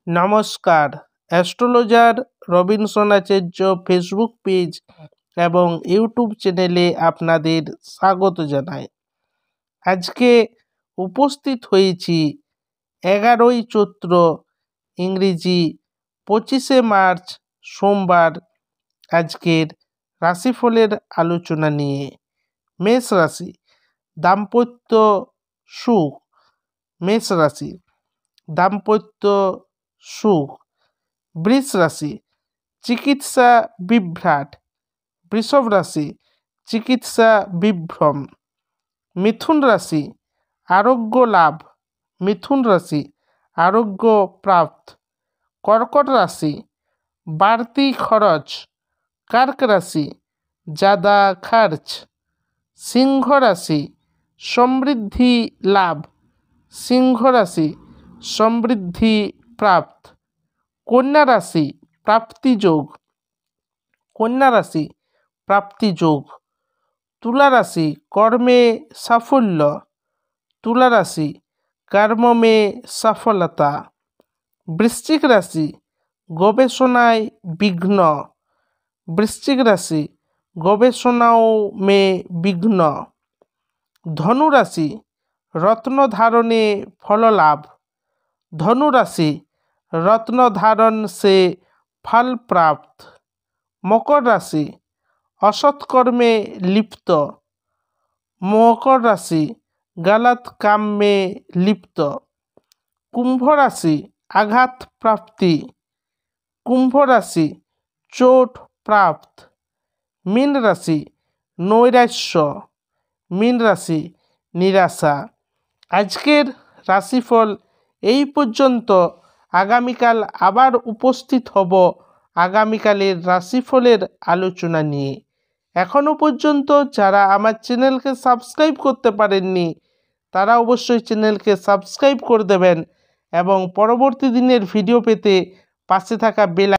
নমস্কার, astrologer Robinson আচার্য Facebook page এবং YouTube চ্যানেলে আপনাদের স্বাগত জানাই। আজকে উপস্থিত হয়েছি 11ই চৈত্র ইংরেজি 25শে মার্চ সোমবার আজকের রাশিফলের আলোচনা নিয়ে। মেষ রাশি, দাম্পত্য সুখ। মেষ রাশি, দাম্পত্য সুখ। বৃষ রাশি, চিকিৎসা বিভ্রাট। বৃষভ রাশি, চিকিৎসা বিভ্রম। মিথুন রাশি, আরোগ্য লাভ। মিথুন রাশি, আরোগ্য প্রাপ্ত। কর্কট রাশি, বাড়তি খরচ। কর্ক রাশি, ज़्यादा খরচ। সিংহ রাশি, সমৃদ্ধি লাভ। সিংহ রাশি, সমৃদ্ধি প্রাপ্ত। কন্যা রাশি, প্রাপ্তি যোগ। কন্যা রাশি, প্রাপ্তি যোগ। তুলা রাশি, কর্মে সাফল্য। তুলা রাশি, কর্ম में সফলতা। বৃশ্চিক রাশি, গবেষণায় বিঘ্ন। বৃশ্চিক রাশি, গবেষণাও में বিঘ্ন। ধনু রাশি, রত্ন ধারণে ফল লাভ। ধনু রাশি, रत्न धारण से फल प्राप्त। मकर राशि, असत्कर्मे लिप्त। मकर राशि, गलत काम में लिप्त। कुंभ राशि, आघात प्राप्ति। कुंभ राशि, चोट प्राप्त। मीन राशि, नैराश्य। मीन राशि, निराशा। आजकेर राशिफल এই পর্যন্ত। আগামীকাল আবার উপস্থিত হব আগামীকালের রাশিফলের আলোচনা নিয়ে। এখনও পর্যন্ত যারা আমার চ্যানেলকে সাবস্ক্রাইব করতে পারেননি তারা অবশ্যই চ্যানেলকে সাবস্ক্রাইব করে দেবেন এবং পরবর্তী দিনের ভিডিও পেতে পাশে থাকা বেল